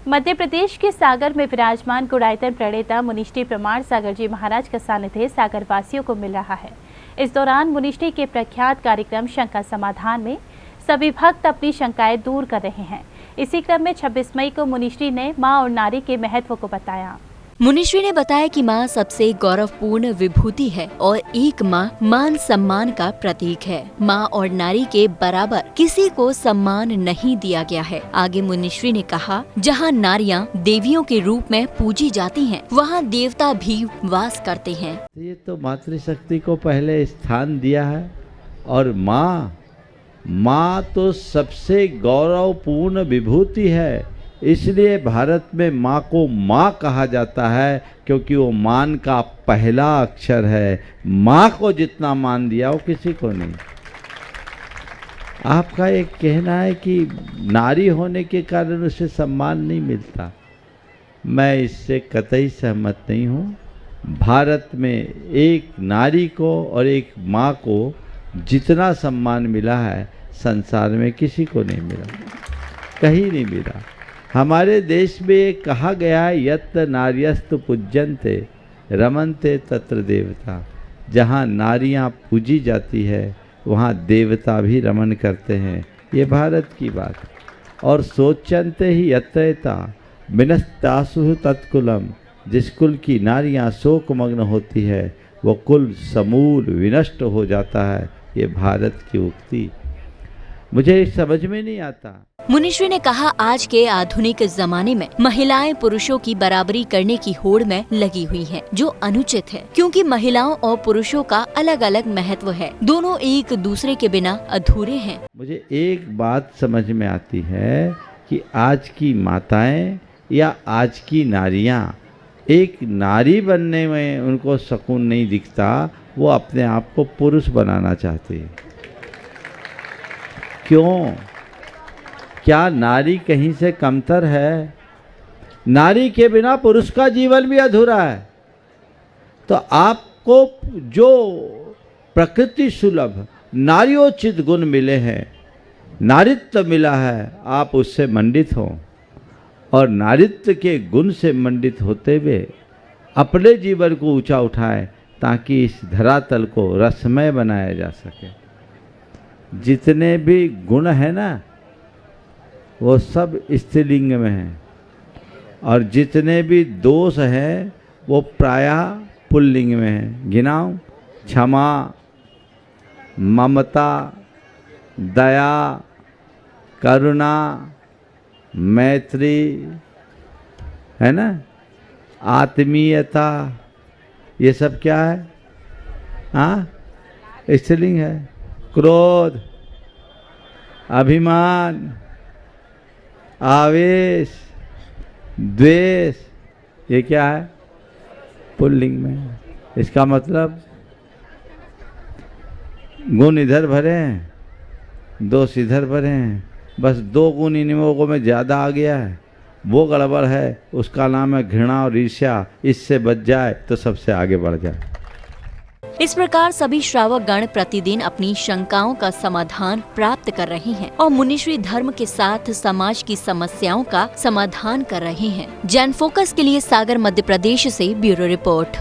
मध्य प्रदेश के सागर में विराजमान गुणायतन प्रणेता मुनिश्री प्रमाण सागर जी महाराज का सानिध्य सागर वासियों को मिल रहा है। इस दौरान मुनिश्री के प्रख्यात कार्यक्रम शंका समाधान में सभी भक्त अपनी शंकाएं दूर कर रहे हैं। इसी क्रम में 26 मई को मुनिश्री ने मां और नारी के महत्व को बताया। मुनिश्री ने बताया कि माँ सबसे गौरवपूर्ण विभूति है और एक माँ मान सम्मान का प्रतीक है। माँ और नारी के बराबर किसी को सम्मान नहीं दिया गया है। आगे मुनिश्री ने कहा, जहाँ नारियाँ देवियों के रूप में पूजी जाती हैं, वहाँ देवता भी वास करते हैं। ये तो मातृशक्ति को पहले स्थान दिया है और माँ तो सबसे गौरवपूर्ण विभूति है। इसलिए भारत में माँ को माँ कहा जाता है, क्योंकि वो मान का पहला अक्षर है। माँ को जितना मान दिया वो किसी को नहीं। आपका एक कहना है कि नारी होने के कारण उसे सम्मान नहीं मिलता। मैं इससे कतई सहमत नहीं हूँ। भारत में एक नारी को और एक माँ को जितना सम्मान मिला है, संसार में किसी को नहीं मिला, कहीं नहीं मिला। हमारे देश में ये कहा गया है, यत्र नार्यस्तु पूज्यन्ते रमन्ते तत्र देवता। जहाँ नारियाँ पूजी जाती है वहाँ देवता भी रमन करते हैं। ये भारत की बात है। और सोचन्ते ही यत्रैता विनस्तासु तत्कुलम। जिस कुल की नारियाँ शोकमग्न होती है वो कुल समूल विनष्ट हो जाता है। ये भारत की उक्ति मुझे समझ में नहीं आता। मुनिश्री ने कहा, आज के आधुनिक जमाने में महिलाएं पुरुषों की बराबरी करने की होड़ में लगी हुई हैं, जो अनुचित है, क्योंकि महिलाओं और पुरुषों का अलग अलग महत्व है। दोनों एक दूसरे के बिना अधूरे हैं। मुझे एक बात समझ में आती है कि आज की माताएं या आज की नारियां एक नारी बनने में उनको सुकून नहीं दिखता। वो अपने आप को पुरुष बनाना चाहती है। क्यों? क्या नारी कहीं से कमतर है? नारी के बिना पुरुष का जीवन भी अधूरा है। तो आपको जो प्रकृति सुलभ नार्योचित गुण मिले हैं, नारित्व मिला है, आप उससे मंडित हो और नारित्व के गुण से मंडित होते हुए अपने जीवन को ऊंचा उठाएं, ताकि इस धरातल को रसमय बनाया जा सके। जितने भी गुण है ना, वो सब स्त्रीलिंग में हैं, और जितने भी दोष हैं वो प्रायः पुल्लिंग में हैं। गिनाऊं? क्षमा, ममता, दया, करुणा, मैत्री, है ना, आत्मीयता, ये सब क्या है? हाँ, स्त्रीलिंग है। क्रोध, अभिमान, आवेश, द्वेष, ये क्या है? पुल्लिंग में। इसका मतलब गुण इधर भरे हैं, दोष इधर भरे हैं। बस दो गुण इन लोगों में ज़्यादा आ गया है, वो गड़बड़ है। उसका नाम है घृणा और ईर्ष्या। इससे बच जाए तो सबसे आगे बढ़ जाए। इस प्रकार सभी श्रावक गण प्रतिदिन अपनी शंकाओं का समाधान प्राप्त कर रहे हैं और मुनिश्री धर्म के साथ समाज की समस्याओं का समाधान कर रहे हैं। जैन फोकस के लिए सागर मध्य प्रदेश से ब्यूरो रिपोर्ट।